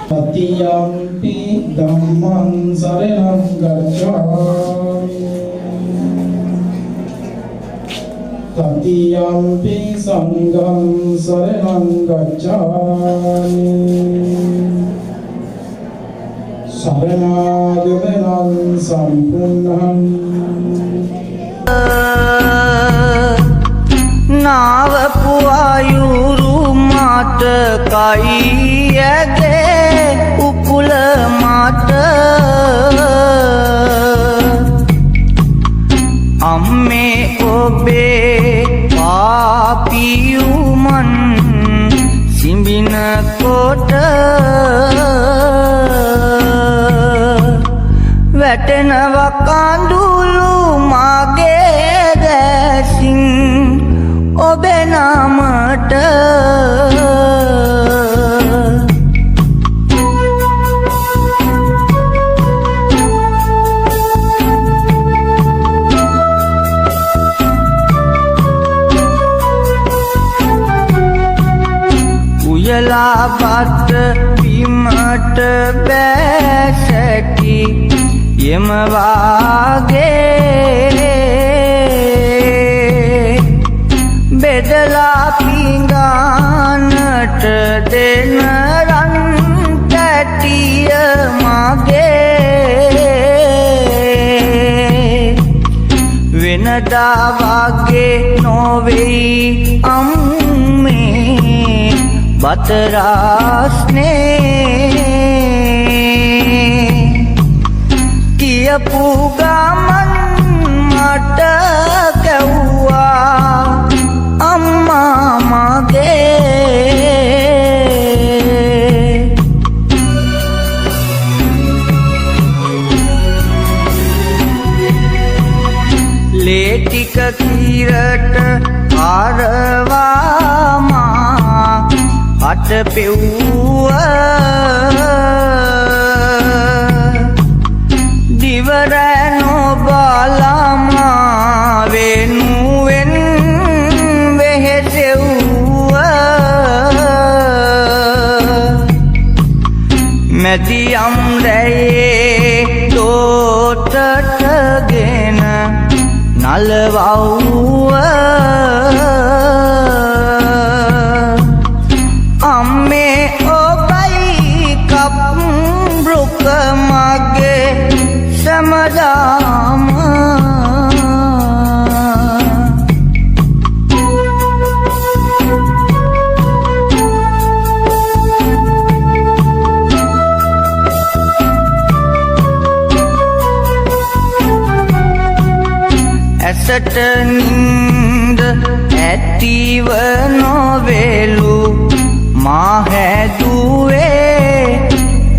Tatiampi Dhamman Saranam Gacchami Tatiyampi Sangham Saranam Gacchami Saranagamanam Sampunnam Navapu ayuru mata kaiyage ukula mata amme obe papiyuman simbina kota වැටෙනවා කඳුළු මගේ දැසින් ඔබේ නාමට උයලා බත් බිමට බැසටි යම වාගේ බෙදලා පිඟානට දෙන රන් කැටිය මගේ වෙනදා වගේ නොවෙයි අම්මේ බත රස්නේ කියපු ගමන් මට කැව්වා අම්මා මගේ ලේ ටික කීරට ආරවාමා අට පෙව්වා දිවරැනො බලමා වෙනුවෙන් වෙහෙසෙව්වා මැදියම් රැයේ තෝටටගෙන නලවව්වා අම්මේ ඔබයි කප් බ්රුක මගේ සමදාම ඇසට නින්ද ඇතිව නොවෙලු මා හැදුවේ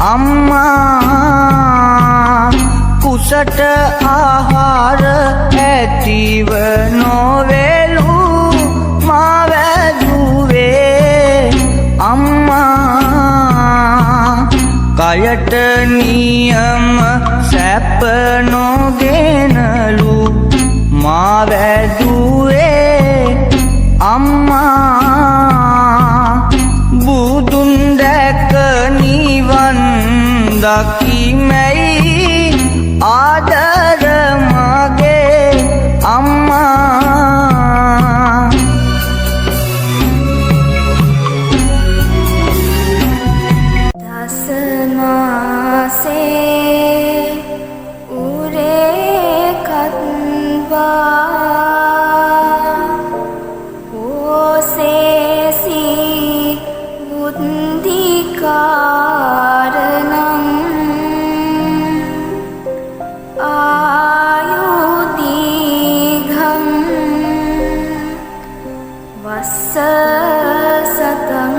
අම්මා කුසට ආහාර ඇතිව නොවෙලු මා වැදුවේ අම්මා කයට නියම සැප නොගෙනලු මා වැදුවේ අම්මා බුදුන් දැක නිවන් දකිමැයි ආදර මගේ අම්මා දසමාසේ උරේ කත්වා ඕසේසි බුද්ධිකාරණං ආයුදීඝං වස්ස සතං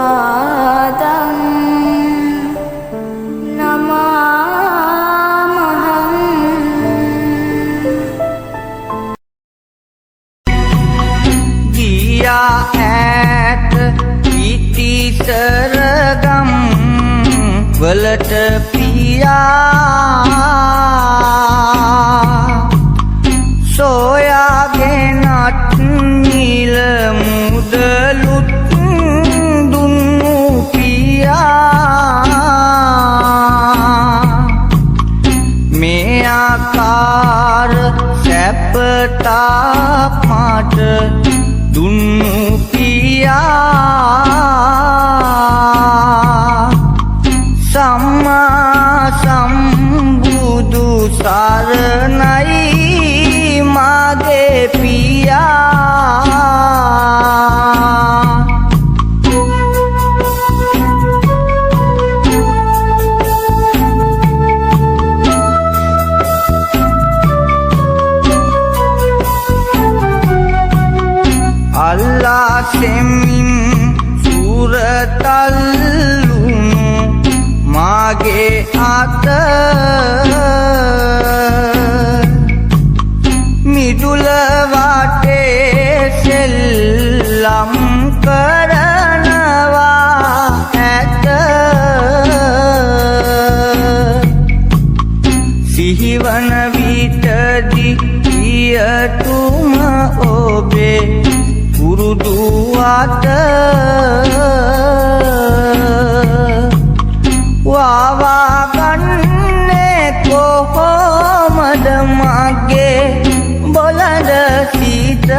මාතුපාදං නමාමහං ගියා ඈත පිටිසරගම් වලට පිය පියා සොයාගෙනත් නිල මුදලුත් දුන්නු පියා මේ ආකාර සැපතාක් මට දුන්නු පියා සම්මා සම්බුදු සරණයි මාගේ පියා අල්ලා සෙමින් සුරතල්ලුණු මාගේ අත මිදුල වටේ සෙල්ලම් කරනවා ඇත සිහිවන විටදී පියතුම ඔබේ පුරුදු අත වවාගන්නේ කොහොමද මගේ බොළඳ සිත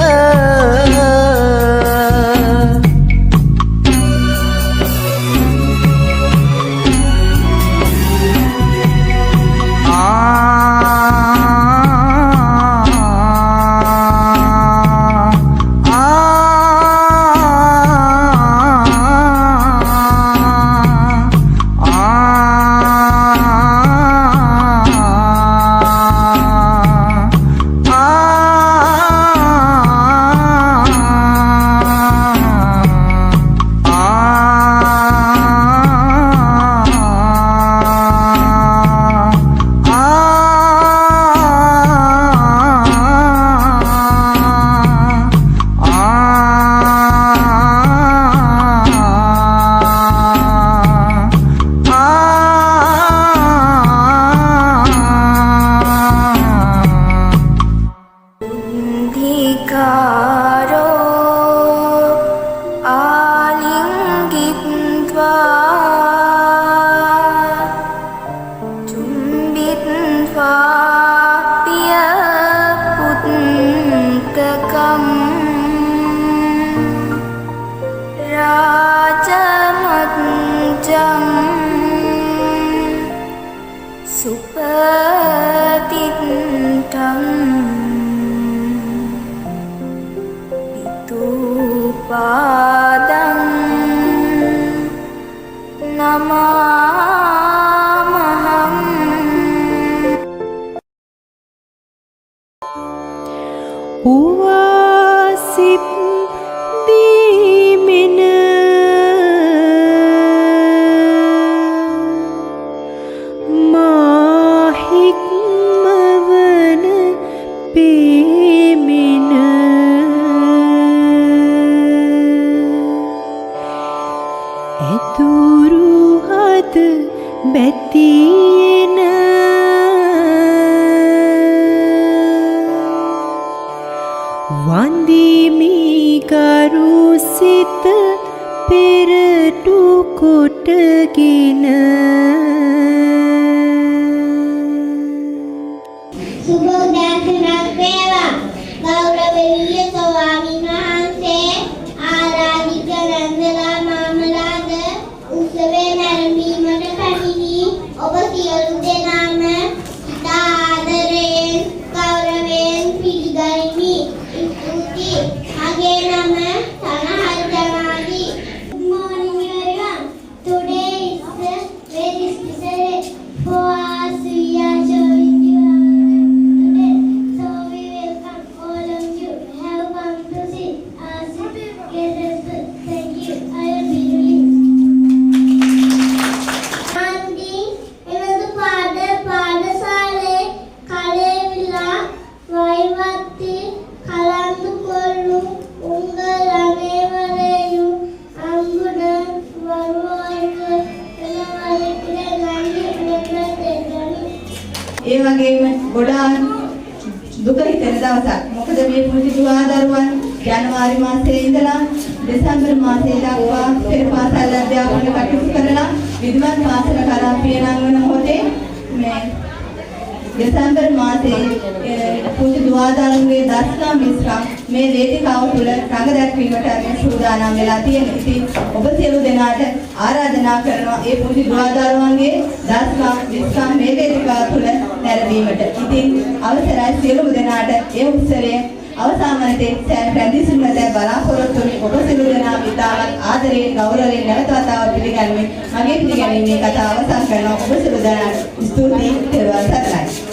See ඒ වගේම ගොඩාක් දුක හිතෙන දවසක්. මොකද මේ පුංචි දුවා දරුවන් ජනවාරි මාසයේ ඉඳලා දෙසැම්බර් මාසයේ දක්වා පෙර පාසල් අධ්‍යාපන කටයුතු කරලා විද්වත් පාසල කරා පියනංවන මොහොතේ මේ දෙසැම්බර් මාසයේ පුංචි දුවා දරුවන්ගේ දස්නා මිස්රම් මේ වේදිකාව තුළ රඟ දැක්වීමට මේ සූදානම් වෙලා තියෙනවා. ඉතින් ඔබ සියලු දෙනාට ආරාධනා කරනවා මේ පුංචි දුවා දරුවන්ගේ දස්නා මිස්රම් මේ වේදිකාව තුළ නැරඹීමට. ඉතින් අවසරයි සියලු දෙනාට ඒ උත්සවයේ අවසාන වනයේ සෑම පැදිසුමද බලාපොරොත්තු වෙන ඔබ සියලු දෙනා විතාවත් ආදරයෙන් ගෞරවයෙන් නැවත වතාවක් පිළිගන්නේ මගේ පිළිගැනීමේ කතාව අවසන් කරනවා. ඔබ සියලු දෙනාට ස්තුතියි. තෙරුවන් සරණයි.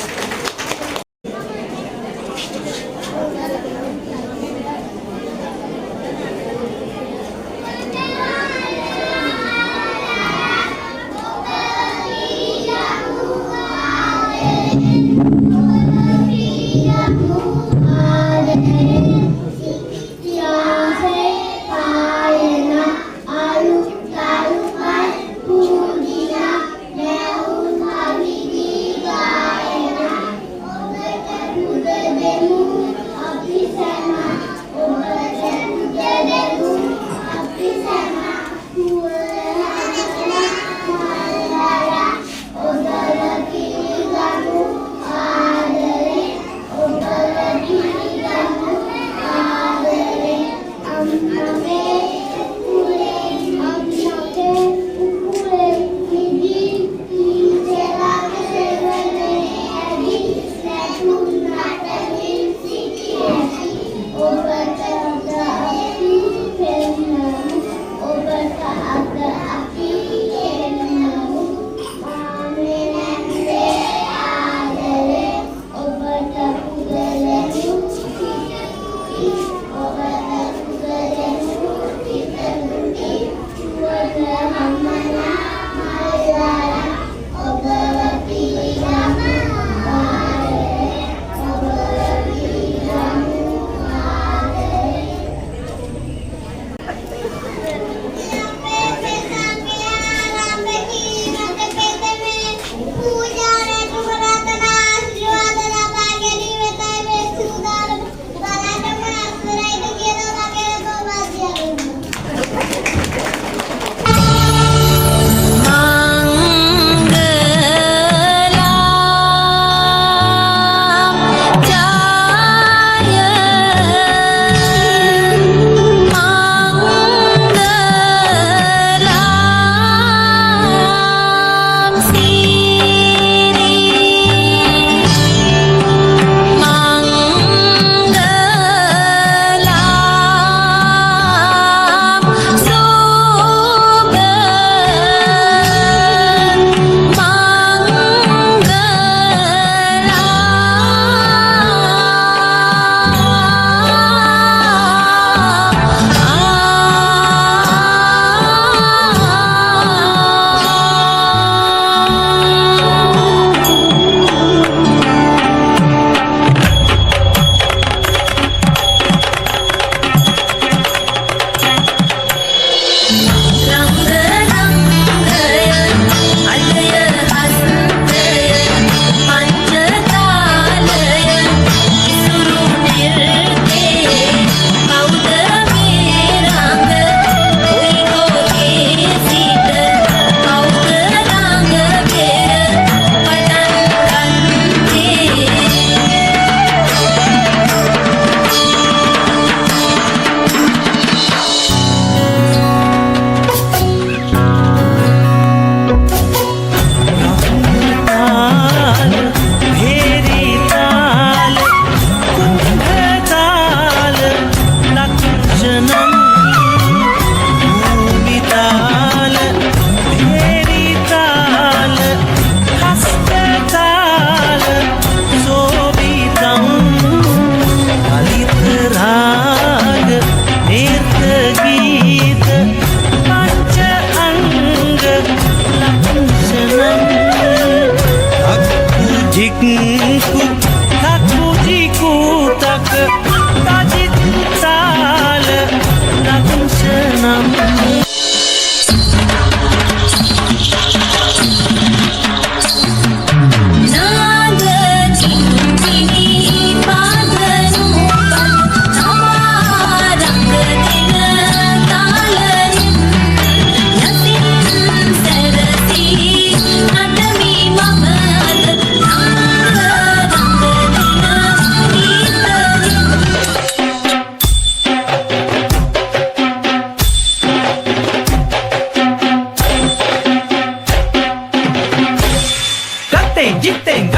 Nada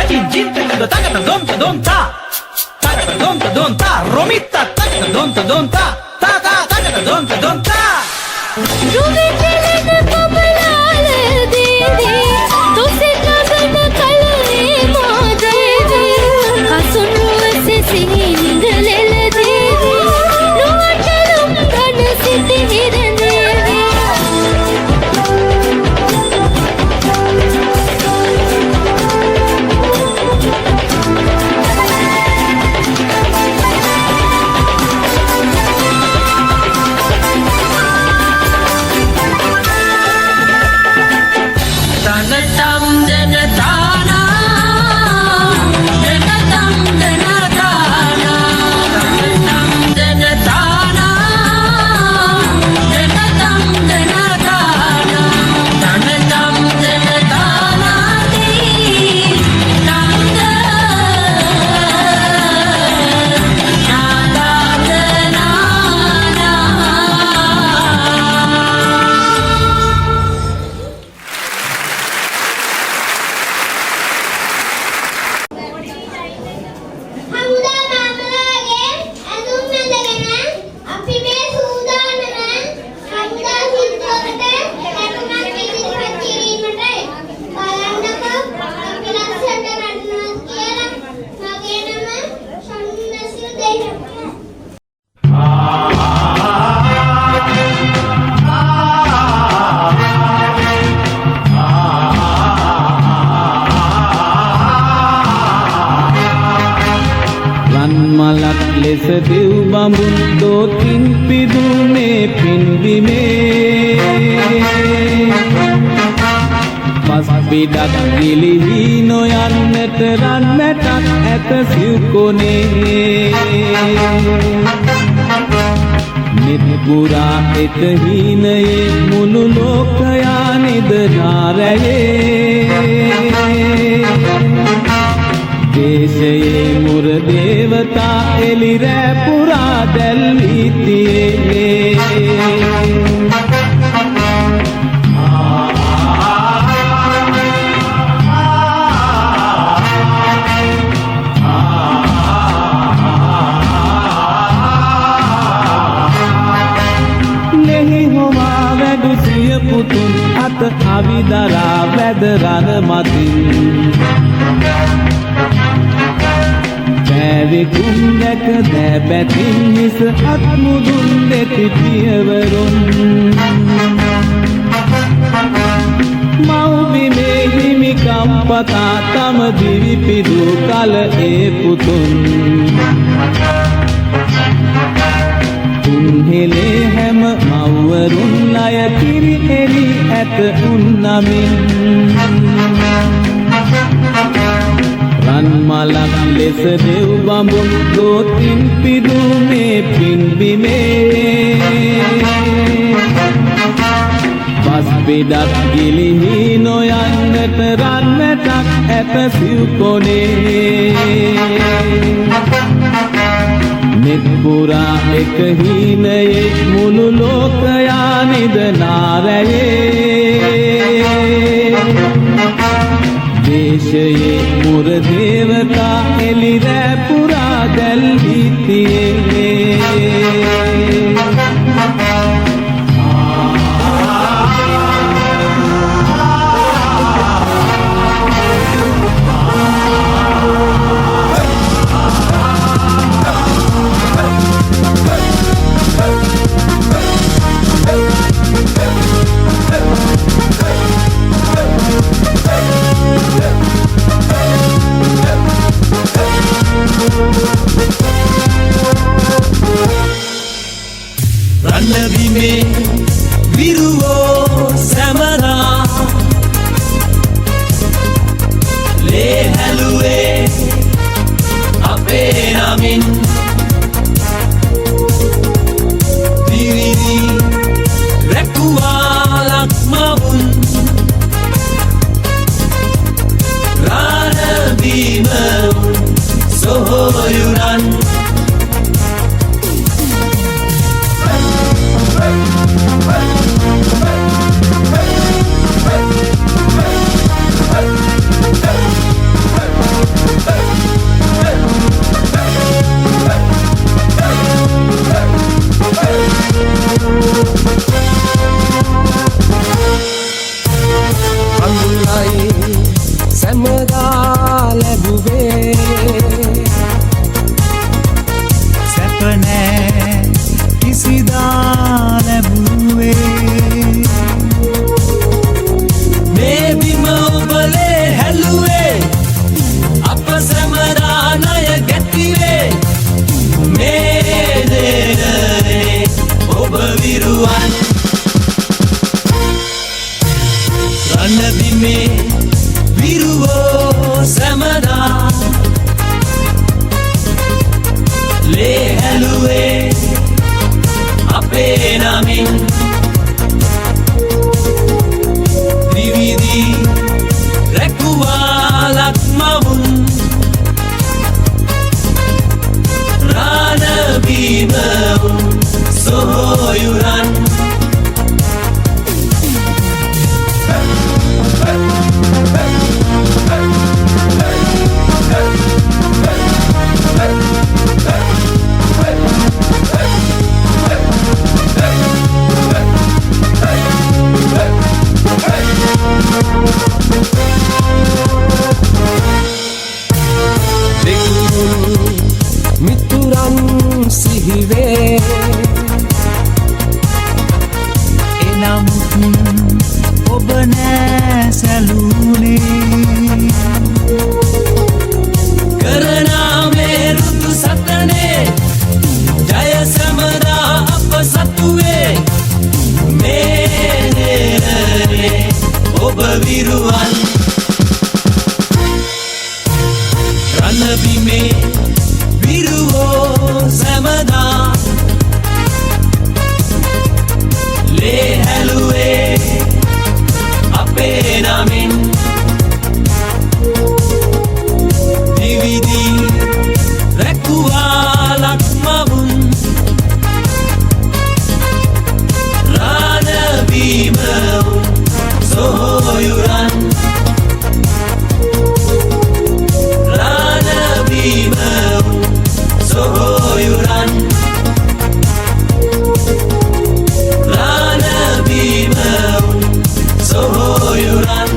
jin jin takata dom ta takata dom ta romita takata dom ta ta takata dom ta रुवे चलन कमलाल देवी तुसे नगन कलने मां देवी हसुनुव से सिंगलेल देवी नुवटलुम धन सिद्धि हिर देवी මලක් ලෙස දිව් බඹුන් දෝතින් පිදුනේ පින්බිමේ පස් පිටක් ගිලිහි නොයන්නට රන් මැටක් ඇත සිව්කොනේ නිත්පුරා එක හීනයේ මුළු ලෝකයා නිදනාරයේ දේශයේ මුර දේවතා එලිරෑ පුරා දැල්වී තියේ ලෙහි හොමා වැඩු සිය පුතුන් අත අවිදරා වැද රණ මතින් පැවිකුම් දැක දැබැතින් හිස අත්මුදුන් දෙති පියවරුන් මව්බිමේ හිමිකම් පතා තම දිවි පිදු කල ඒ පුතුන් තුන්හෙලේ හැම මව්වරුන් අය කිරි එලි ඇත උන්නමින් රන් මලක් ලෙස දෙව් බඹුන් දෝතින් පිදුනේ පින්බිමේ පස් පිටක් ගිලිහි නොයන්නට රන් මැටක් ඇත සිව්කොනේ නිත් පුරා එක හීනයේ මුළු ලෝකයා නිදනාරයේ දේශයේ මුර දේවතා එලිරෑ පුරා දැල්වී තියේ රණවිමේ විරුවෝ සමරා ලේ හැලුවේ අපේ නමින් පිරිදි රැකුවාලක් මවුන් රණවිම සොහොයුරන් සැමදා ලේ හැලුවේ අපේ නමින් ත්‍රිවිධි රැකුවා ලක්මවුන් රාණබීමවුන් සොහොයුරන් මිතුරන් සිහිවේ එනමුත් ඔබ නෑ සැලුනේ කරනා මේ රුතු සටනේ ජය සැමදා අප සතුවේ මේ නෙරනේ ඔබ විරුවන් රණබිමේ විරුවෝ සැමදා ලේ හැලුවේ අපේ නමින් ත්‍රිවිධි රැකුවා ලක්මවුන් රාණබීමවුන් සොහොයුරන් රාණබීමවුන් සොහොයුරන් රාණබීමවුන් සොහොයුරන්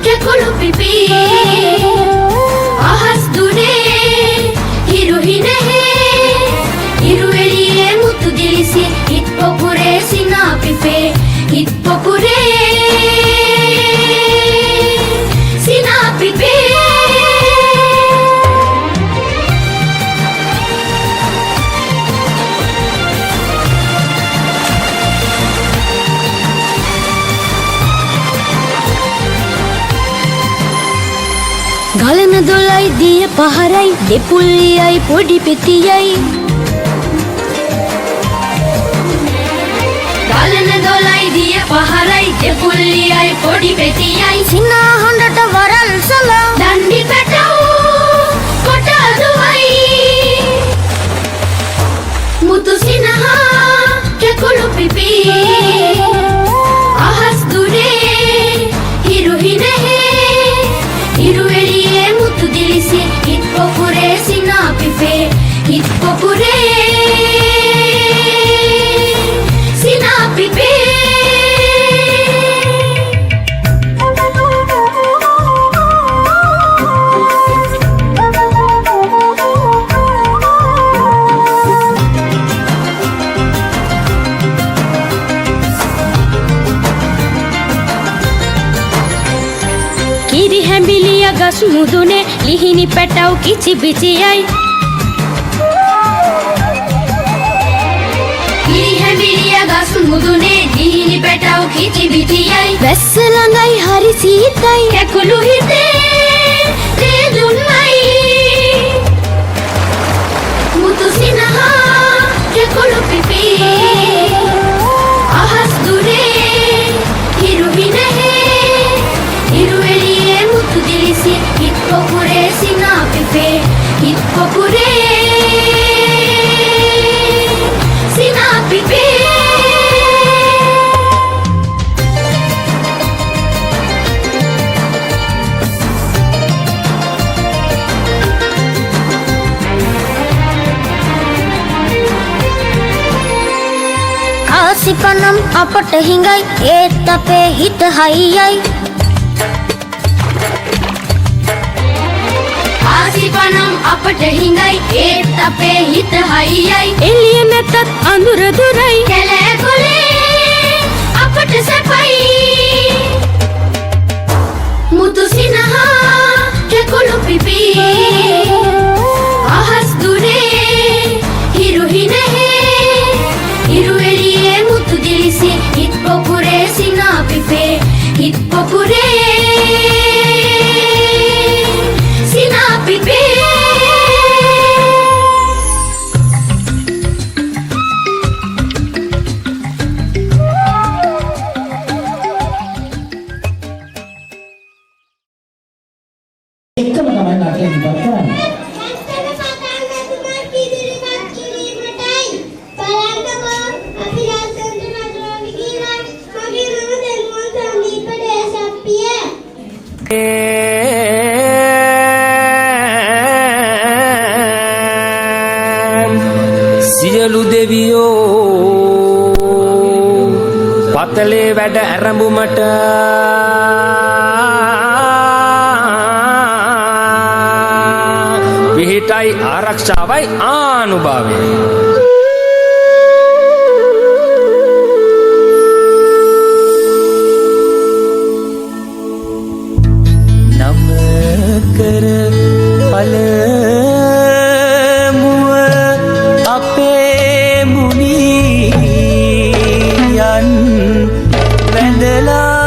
කෙකුළු පිපි අහස් දුනේ හිරු හිනෙහි හිරු එළියේ මුතු දිලිසි හිත් පොකුරේ සිනා පිපේ හිත් පොකුරේ සිනා පිපේ ගලන දොලයි දිය පහරයි දෙපුල්ලියයි පොඩි පෙතියයි ගලන දොලයි දිය පහරයි දෙපුල්ලියයි පොඩි පෙතියයි සිනා හොඬට වරල් සලා දණ්ඩි පැටව් කොටල් දුවයි මුතු සිනහා කෙකුළු පිපි අහස් දුනේ හිරු හිනෙහි හිරු එළියේ මුතු දිලිසි හිත් පොකුරේ සිනා පිපේ හිත් පොකුරේ සිනා පිපේ කිරි හැඹිලිය ගස් මුදුනේ ලිහිණි පැටව් කිචි බිචියයි කිරි හැඹිලිය ගස් මුදුනේ ලිහිණි පැටව් කිචි බිචියයි වැස්ස ළඟයි හරි සීතයි කෙකුළු හිතේ තේ දුන්නයි මුතු සිනහා කෙකුළු පිපි අහස් දුනේ හිරු හිනෙහි හිරු එළියේ මුතු දිලිසි හිත් පොකුරේ සිනා පිපේ හිත් පොකුරේ සිනා පිපේ ආසිපනම් අපට හිඟයි ඒත් අපේ හිත හයියයි සිපනම් අපට හිඟයි ඒත් අපේ හිත හයියයි එළිය නැතත් අඳුර දුරයි කැලෑ කොලේ අපට සැපයි මුතු සිනහා කැකුළු පිපි අහස් දුරේ හිරු හිනහේ හිරු එළියේ මුතු දිලිසි හිත් පොකුරේ සිනා පිපේ හිත් පොකුරේ සිනා පිපේ එකම තමයි නාටකෙ ඉවත් කරන්නේ. සියලු දෙවියෝ පතලේ වැඩ ඇරඹුමට පිහිටයි ආරක්ෂාවයි ආනුභාවය නම කර පළමුව අපේ මුනියන් වැඳලා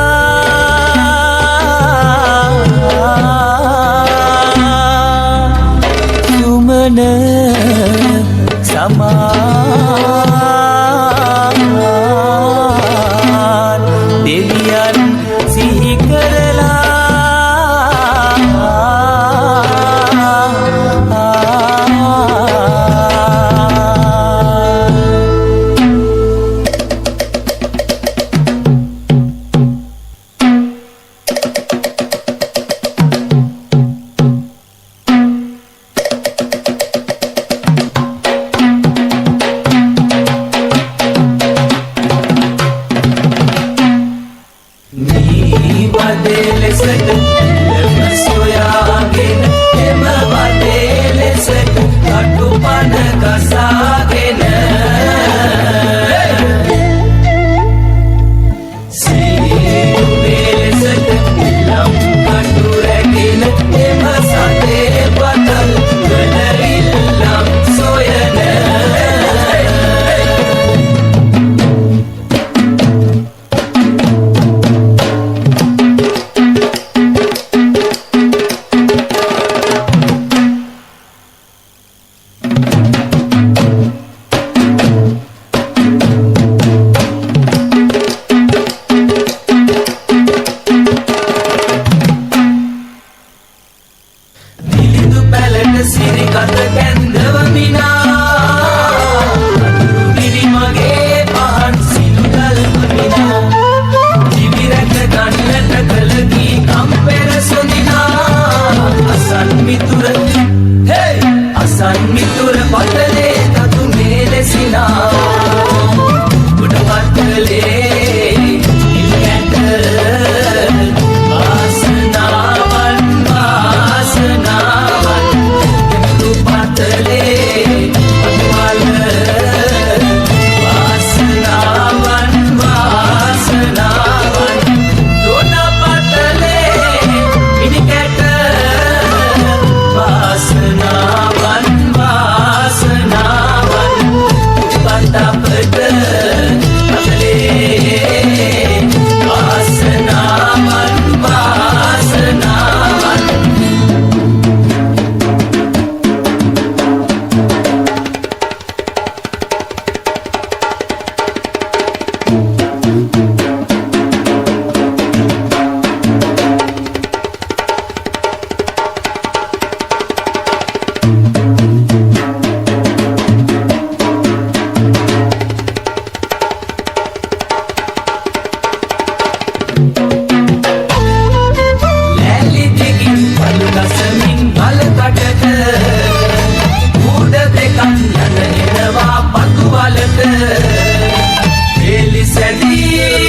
සුමන සමාන් දෙවියන් සිහි කරලා එනවා පතුවලට එලි සැදී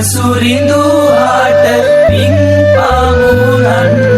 සුරිඳු හාට පින් පමුණන්නයි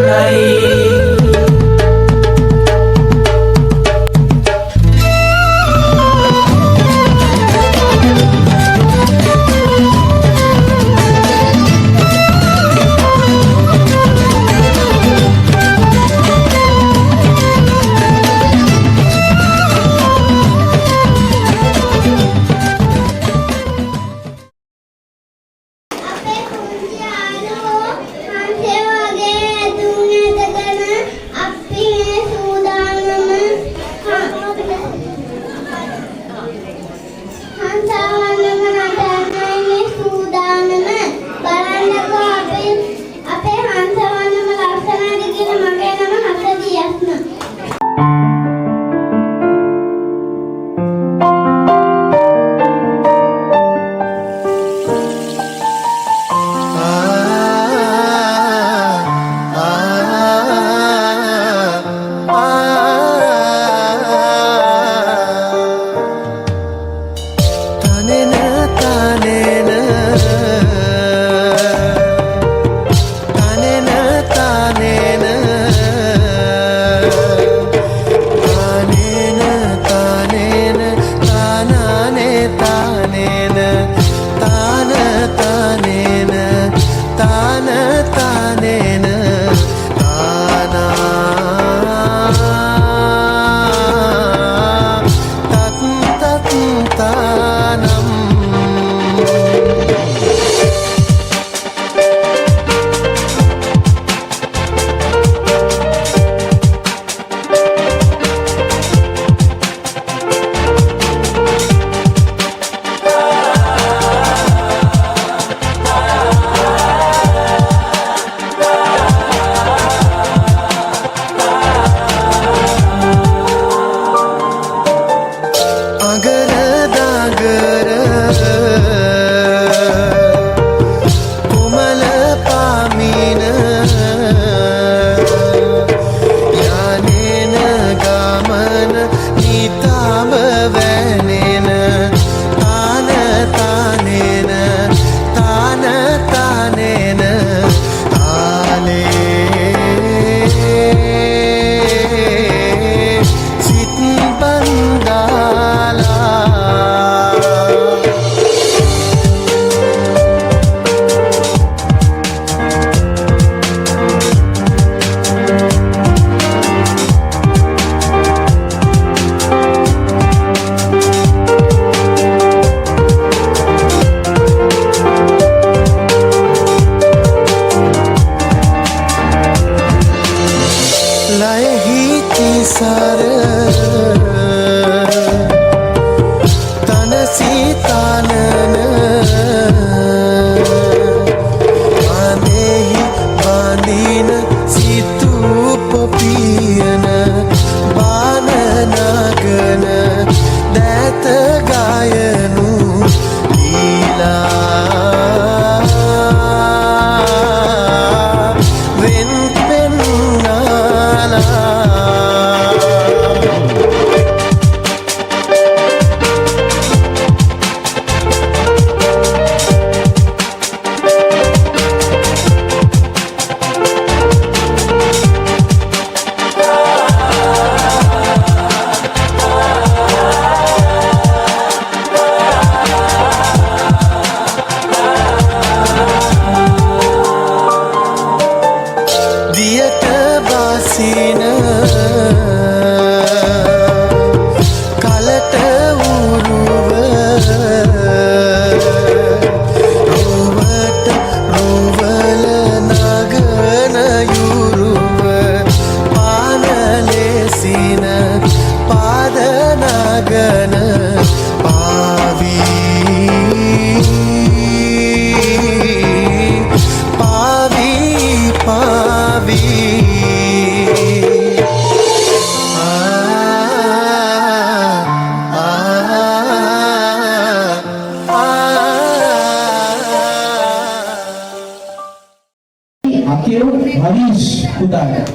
Harish Kudaya.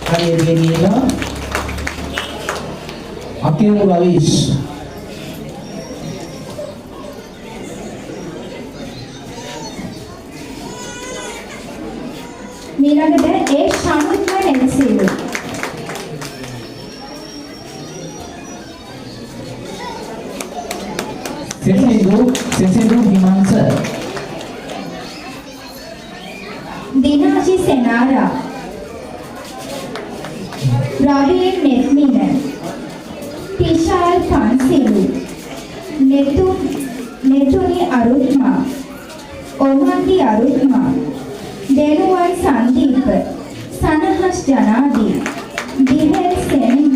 Hari ini adalah Akil Harish. මීළඟට ඒ ශාන්තිමය නෙල්සීලු. Sesidu Himansa. Dinaji Senara. Rahim Netmina. Tishal Pansilu. Netuni Arutma. Omandi Arutma. Denuwan Sandeep. Sanahas Janadi. Dihel Sen.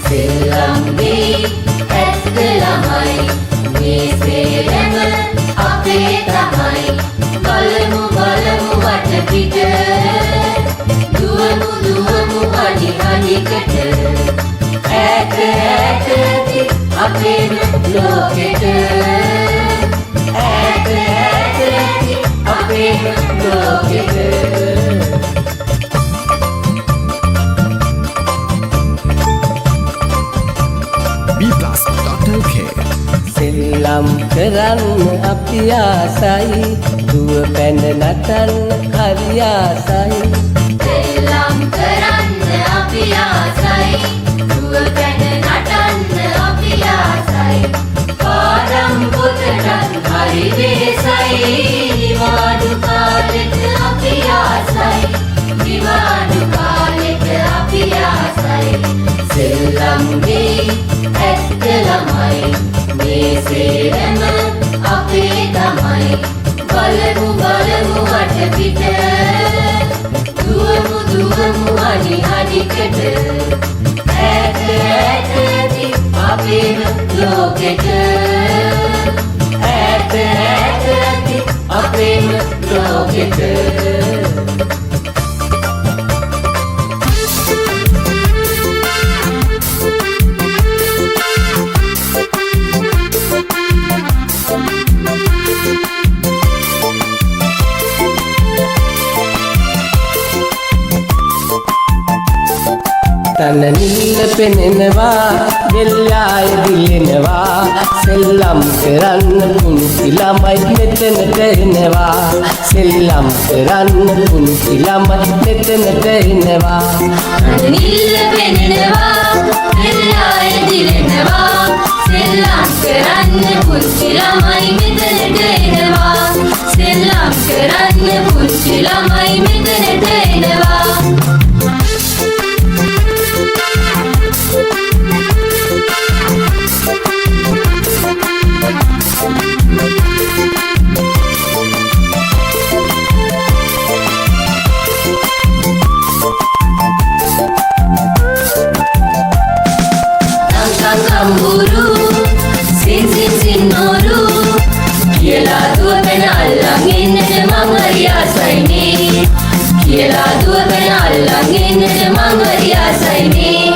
Selambi, es de la mai, පිට දුවමු දුවමු අනි අනිකට ඈත ඈත ඇති අපේම ලෝකෙට ඈත ඈත ඇති අපේම ලෝකෙට සෙල්ලම් කරන්න අපි ආසයි දුව පැන නටන්න හරි ආසයි සෙල්ලම් කරන්න අපි ආසයි දුව පැන නටන්න අපි ආසයි පාරම් පොතටත් හරි වෙසයි නිවාඩු කාලෙට අපි ආසයි නිවාඩු කාලෙට අපි ආසයි සෙල්ලම් ගේ ඇත්ත ළමයි මේ සේරම අපේ තමයි බලමු බලමු වටපිට දුවමු දුවමු අනි අනිකට ඈත ඈත ඇති අපේම ලෝකෙට ඈත ඈත ඇති අපේම ලෝකෙට තන නිල්ල පෙනෙනවා දෙල්ලාය දිලෙනවා සෙල්ලම් කරන්න පුංචි ළමයි මෙතනට එනවා සෙල්ලම් කරන්න පුංචි ළමයි මෙතනට එනවා තන නිල්ල පෙනෙනවා දෙල්ලාය දිලෙනවා සෙල්ලම් කරන්න පුංචි ළමයි මෙතනට එනවා සෙල්ලම් කරන්න පුංචි ළමයි මෙතනට එනවා Tamburu, sin sin sin noru, කියලා දුවගෙන අල්ලන් ඉන්නට මං හරි ආසයිනේ කියලා දුවගෙන අල්ලන් ඉන්නට මං හරි ආසයිනේ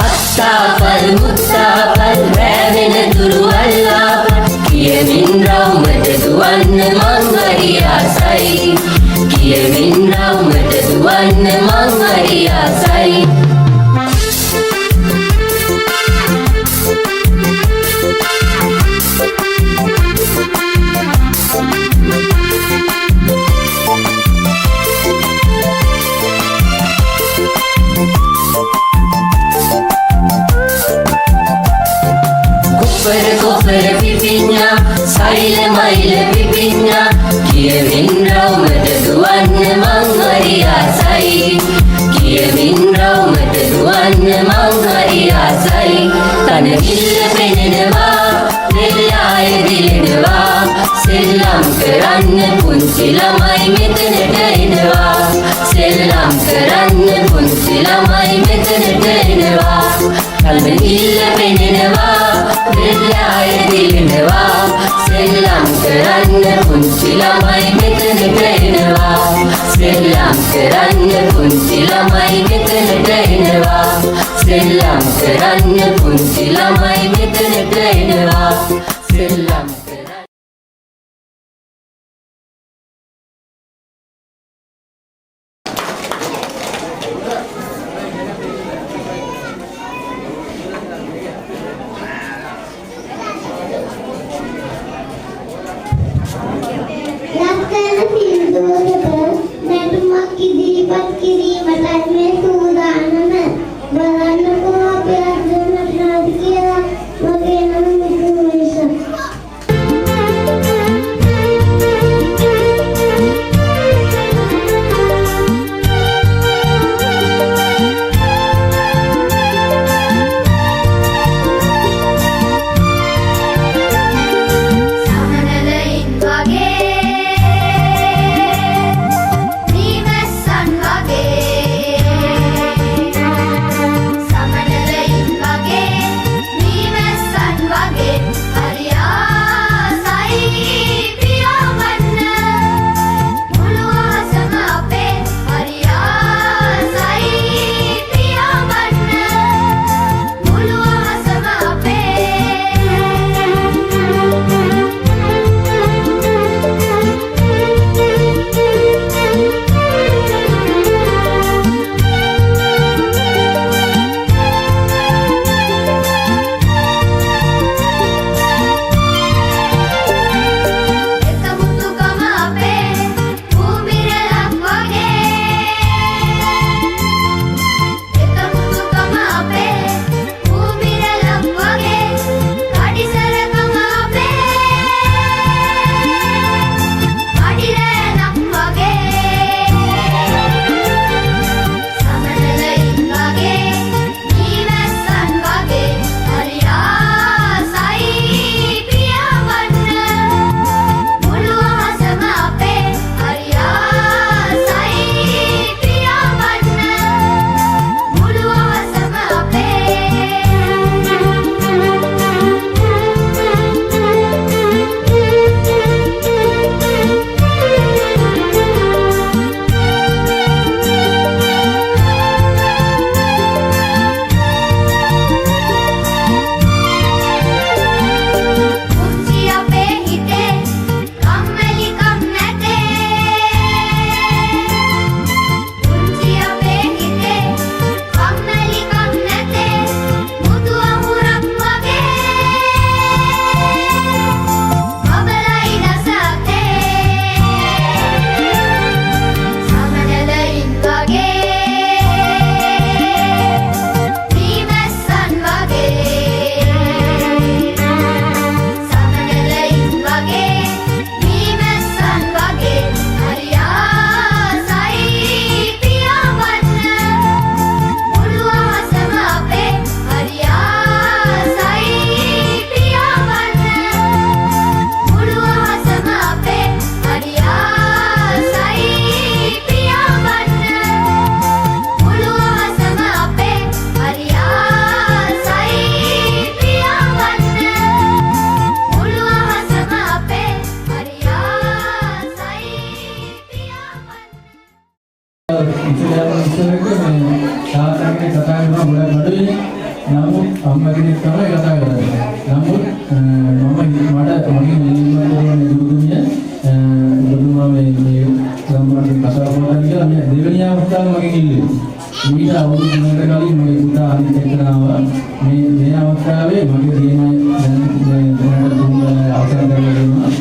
අත්තාපල් මුත්තාපල් රැවෙන දුරු අල්ලාපල් කියමින් රවුමට දුවන්න මං හරි ආසයි කියමින් රවුමට දුවන්න මං හරි ආසයි කොපර පිපිඤ්ඤා සෛල මයිල පිපිඤ්ඤා කියමින් රවුමට දුවන්න මං හරි ආසයි කියමින් රවුමට දුවන්න මං හරි ආසයි තන නිල්ල පෙනෙනවා දෙල්ලාය දිලෙනවා සෙල්ලම් කරන්න පුංචි ළමයි මෙතනට එනවා සෙල්ලම් කරන්න පුංචි ළමයි මෙතනට එනවා තන නිල්ල පෙනෙනවා දෙල්ලාය දිලෙනවා සෙල්ලම් කරන්න පුංචි ළමයි මෙතනට එනවා සෙල්ලම් කරන්න පුංචි ළමයි මෙතනට එනවා සෙල්ලම් කරන්න පුංචි ළමයි මෙතනට එනවා සෙල්ලම් ලක්කන සින්දුවකට නැටුමක් ඉදිරිපත් කිරීමටත් මේ සූදානම බලන්නකෝ අපේ අද නටනවාද කියලා මගේ නම මිතුමේෂ ගොඩක් අඩුයි. නමුත් අම්මා කෙනෙක් තමයි කතා කරන්නේ. නමුත් මම මගේ නිලීමේ දුරුදුමිය දුරුමා මේ සම්බන්ධ කතා කරනවා කියලා මේ දෙවෙනි අවස්ථාව මගෙන් ඉල්ලුවා. ඊට අවුරුදු 3කට කලින් මගේ පුතා අනිත් එක්කන ආවා. මේ අවස්ථාවේ මගේ දිනේ දැන් අවසර කරලා දුන්නා.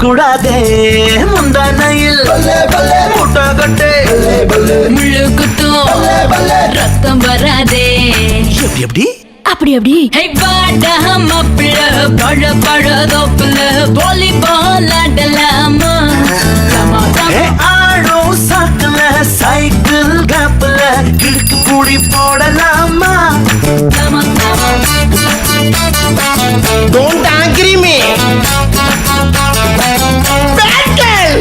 விடக்கூடாதே முந்தானையில் முட்டகட்டே முள்ளு குத்தும் ரத்தம் வராதே எப்படி எப்படி அப்படி அப்படி ஹே பாடா மாப்பிள்ள பழ பழ தோப்புல வாலிபால் ஆடலாமா ஆடும் சாக்குல சைக்கிள் கேப்ல கிழக்கு கூடி போடலாமா Don't agree me. Bad girl.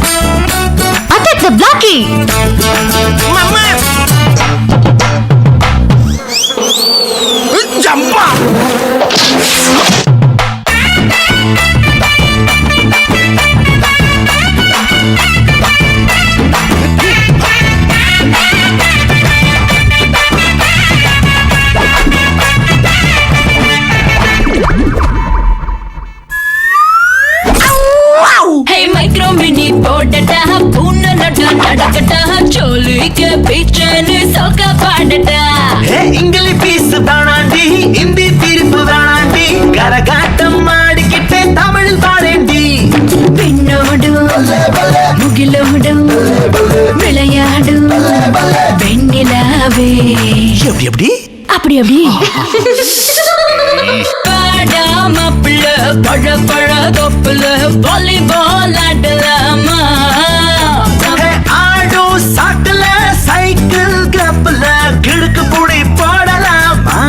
Attack the blocky. Mama. Jump up. Hey micro mini போடடா பூன நட நடக்கடா சோலிக்கு பீச்சனு சோக பாடடா இங்கிலீஷ் பீஸ் தானாண்டி இந்தி தீர்ப்பு தானாண்டி கரகாட்டம் ஆடிக்கிட்டே தமிழ் பாடேண்டி பெண்ணோடும் முகிலோடும் விளையாடும் வெண்ணிலாவே எப்படி எப்படி அப்படி அப்படி பாடா மாப்பிள்ள பழ பழ தொப்புல வாலிபால் ஆடலாமா ஆடும் சாக்குல சைக்கிள் கிளப்ல கிழக்கு பூடி போடலாமா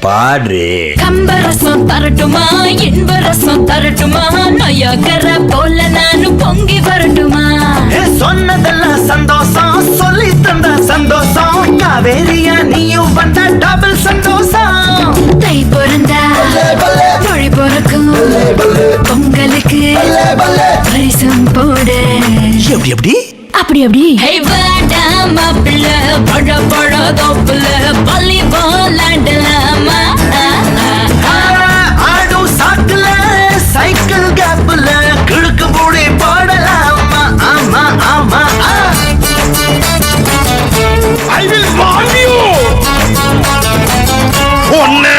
பாடு கம்பரசம் தரட்டுமா இன்பரசம் தரட்டுமா நயகர போல நானும் பொங்கி வரட்டுமா சொன்னதெல்லாம் சந்தோஷம் சொல்லி தந்த சந்தோஷம் காவேரியா நீயும் வந்த டபுள் சந்தோஷம் தை பிறந்தா மொழி பிறக்கும் பொங்கலுக்கு பரிசம் போடு எப்படி எப்படி அப்படி அப்படி ஹே வாடா மாப்பிள்ள பழ பழ தோப்புல வாலிபால் ஆடலாமா ஆடும் சாக்குல சைக்கிள் கேப்ல கிழக்கு பூடி போடலாமா ஆமா ஆமா I will warn you. ஒண்ணு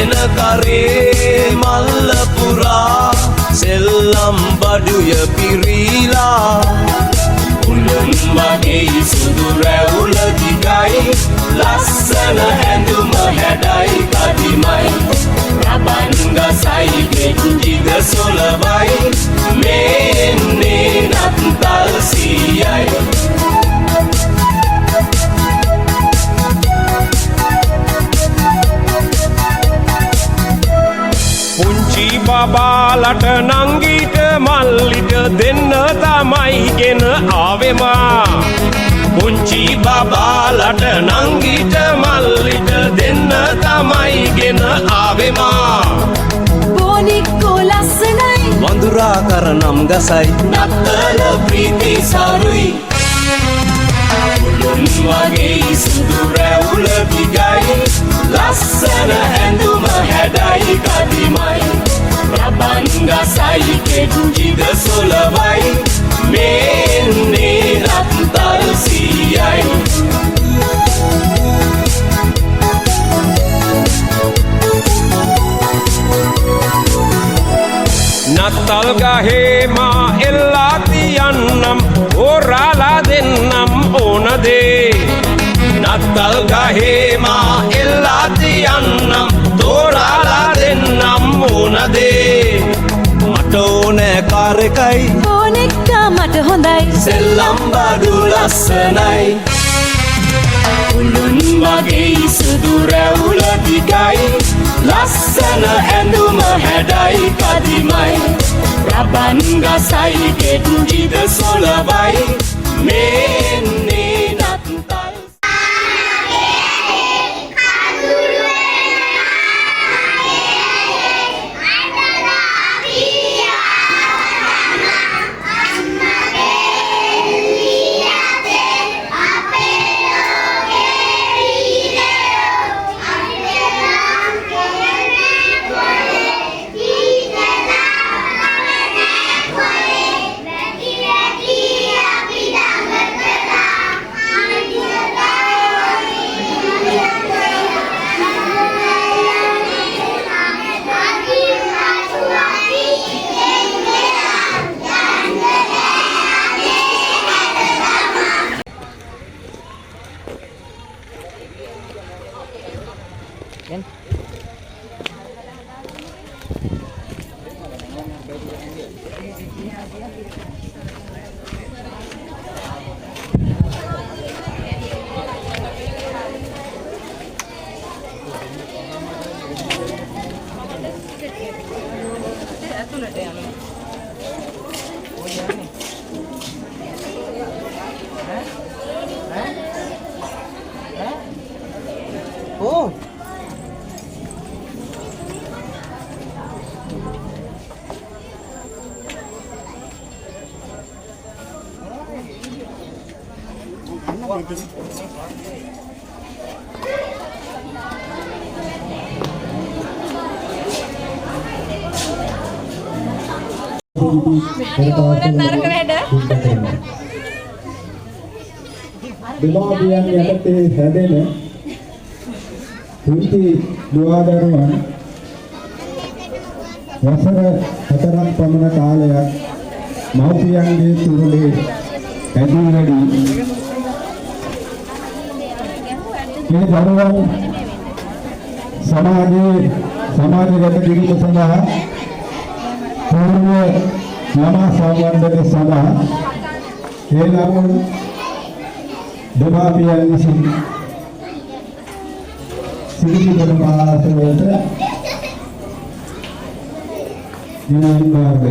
ගෙන කරේ මල්ල පුරා සෙල්ලම් බඩුය පිරීලා උළුන් මගේ සුදු රැවුල දිගයි ලස්සන ඇඳුම හැඩයි කදිමයි රබන් ගසයි ගෙන්ජිද සොලවයි මේන්නේ නත්තල් සීයයි පුංචි බබාලට නංගිට මල්ලිට දෙන්න තමයි ගෙන ආවෙමා පුංචි බබාලට නංගිට මල්ලිට දෙන්න තමයි ගෙන ආවෙමා බොනික්කෝ ලස්සනයි වඳුරා කරනම් ගසයි නත්තල ප්‍රීති සරුයි උළුන් වගේ සුදු රැවුල දිගයි ලස්සන ඇඳුම හැඩයි කදිමයි රබන් ගසයි කෙන්ජිද සොලවයි මේන්නේ නත්තල් සීයයි නත්තල් ගහේ මා එල්ලා තියන්නම් ඕරාලා දෙන්නම් ඕනදේ නත්තල් ගහේ මා එල්ලා තියන්නම් තෝරාලා දෙන්නම් ඕනදේ මට ඕනෑ කාර් එකයි බොනික්කා මට හොඳයි සෙල්ලම් බඩු ලස්සනයි උළුන් වගේ සුදු රැවුල දිගයි ලස්සන ඇඳුම හැඩයි කදිමයි රබන් ගසයි ගෙන්ජිද සොලවයි මේන්නේ නත්තල් දෙමාපියන් යටතේ හැදෙන පුංචි දුවදරුවන් වසර 4ක් පමණ කාලයක් මව්පියන්ගේ තුරුලේ ඇදී වැඩි මේ දරුවන් සමාජගත කිරීම සඳහා පූර්ව ළමා සංවර්ධනය සඳහා ඒ ළමුන් දෙමාපියන් විසින් සිවිල් පාසලට දිනන බව